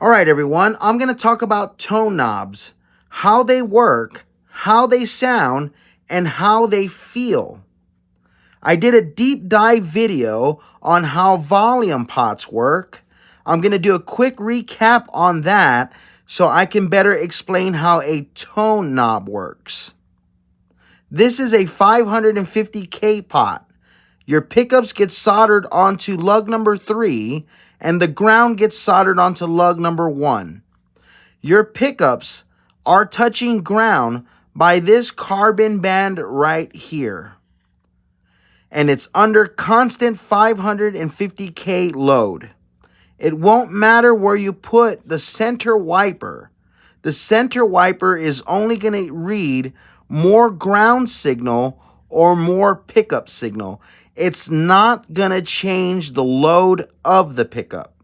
All right, everyone, I'm going to talk about tone knobs, how they work, how they sound, and how they feel. I did a deep dive video on how volume pots work. I'm going to do a quick recap on that so I can better explain how a tone knob works. This is a 550K pot. Your pickups get soldered onto lug number 3 and the ground gets soldered onto lug number 1. Your pickups are touching ground by this carbon band right here. And it's under constant 550K load. It won't matter where you put the center wiper. The center wiper is only going to read more ground signal or more pickup signal. It's not going to change the load of the pickup.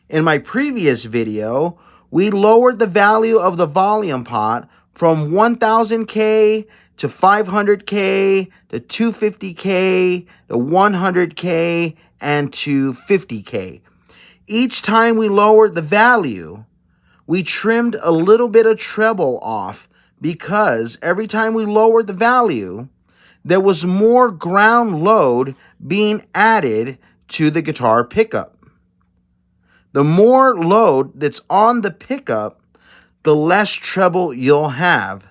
In my previous video, we lowered the value of the volume pot from 1000K to 500K to 250K to 100K and to 50K. Each time we lowered the value, we trimmed a little bit of treble off because every time we lowered the value, there was more ground load being added to the guitar pickup. The more load that's on the pickup, the less treble you'll have.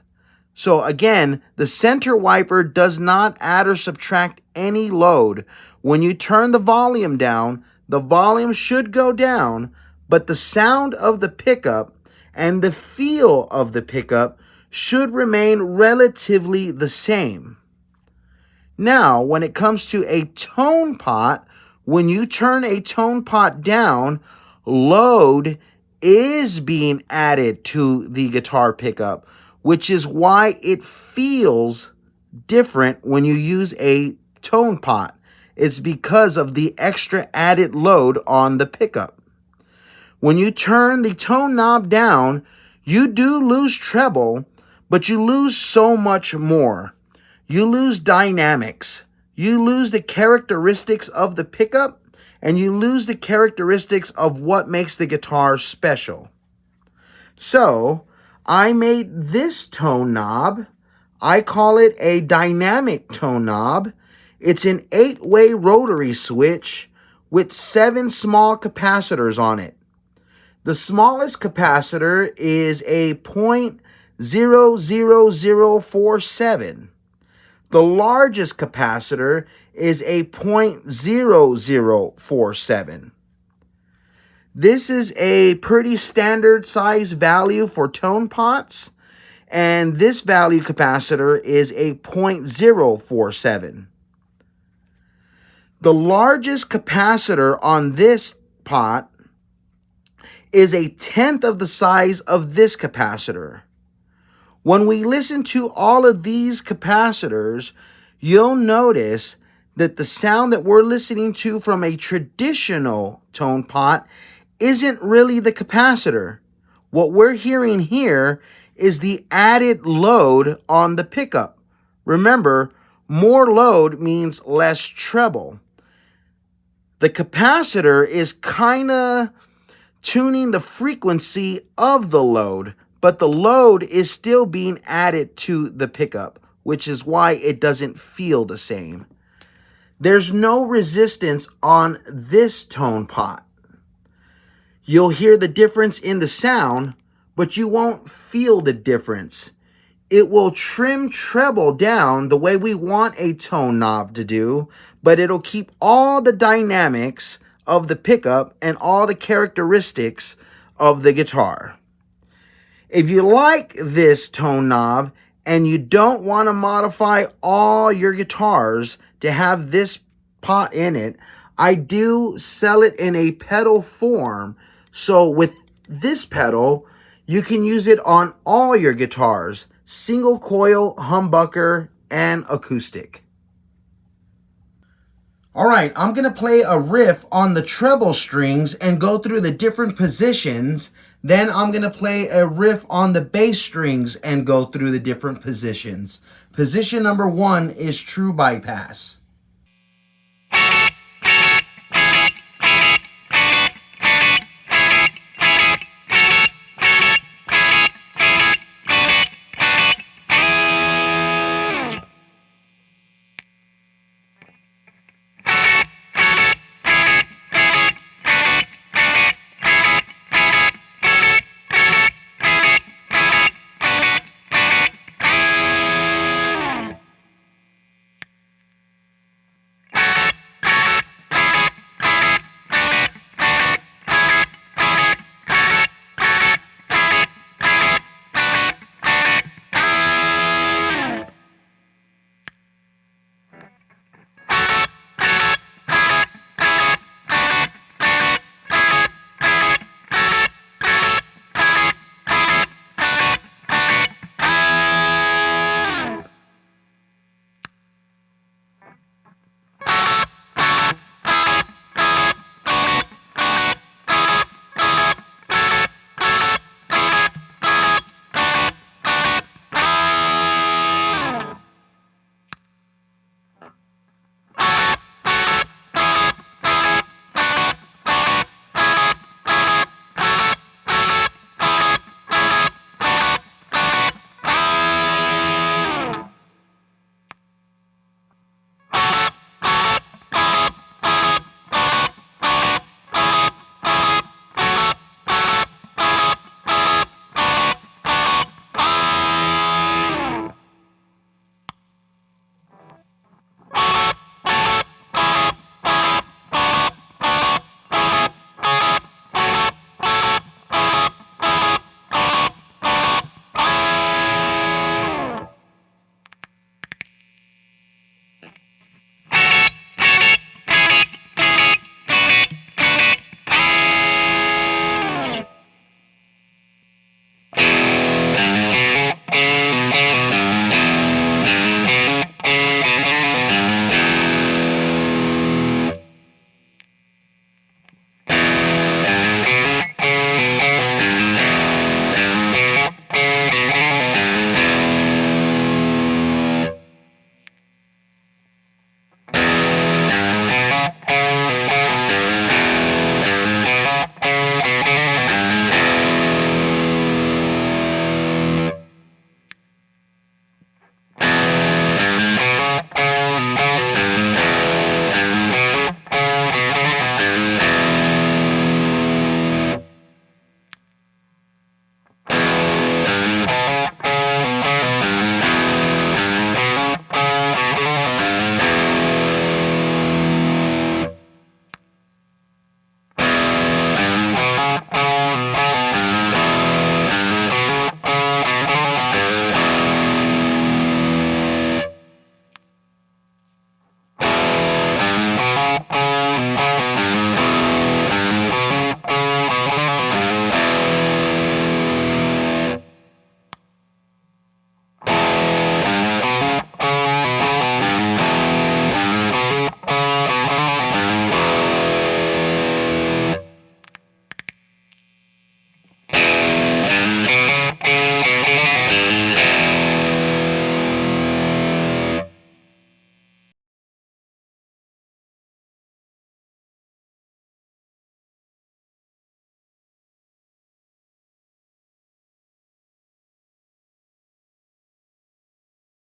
So again, the center wiper does not add or subtract any load. When you turn the volume down, the volume should go down, but the sound of the pickup and the feel of the pickup should remain relatively the same. Now, when it comes to a tone pot, when you turn a tone pot down, load is being added to the guitar pickup, which is why it feels different when you use a tone pot. It's because of the extra added load on the pickup. When you turn the tone knob down, you do lose treble, but you lose so much more. You lose dynamics. You lose the characteristics of the pickup, and you lose the characteristics of what makes the guitar special. So, I made this tone knob. I call it a dynamic tone knob. It's an 8-way rotary switch with 7 small capacitors on it. The smallest capacitor is a 0.00047. The largest capacitor is a 0.0047. This is a pretty standard size value for tone pots, and this value capacitor is a 0.047. The largest capacitor on this pot is a 1/10 of the size of this capacitor. When we listen to all of these capacitors, you'll notice that the sound that we're listening to from a traditional tone pot isn't really the capacitor. What we're hearing here is the added load on the pickup. Remember, more load means less treble. The capacitor is kind of tuning the frequency of the load, but the load is still being added to the pickup, which is why it doesn't feel the same. There's no resistance on this tone pot. You'll hear the difference in the sound, but you won't feel the difference. It will trim treble down the way we want a tone knob to do, but it'll keep all the dynamics of the pickup and all the characteristics of the guitar. If you like this tone knob and you don't want to modify all your guitars to have this pot in it, I do sell it in a pedal form. So with this pedal, you can use it on all your guitars, single coil, humbucker, and acoustic. All right, I'm going to play a riff on the treble strings and go through the different positions. Then I'm going to play a riff on the bass strings and go through the different positions. Position number 1 is true bypass.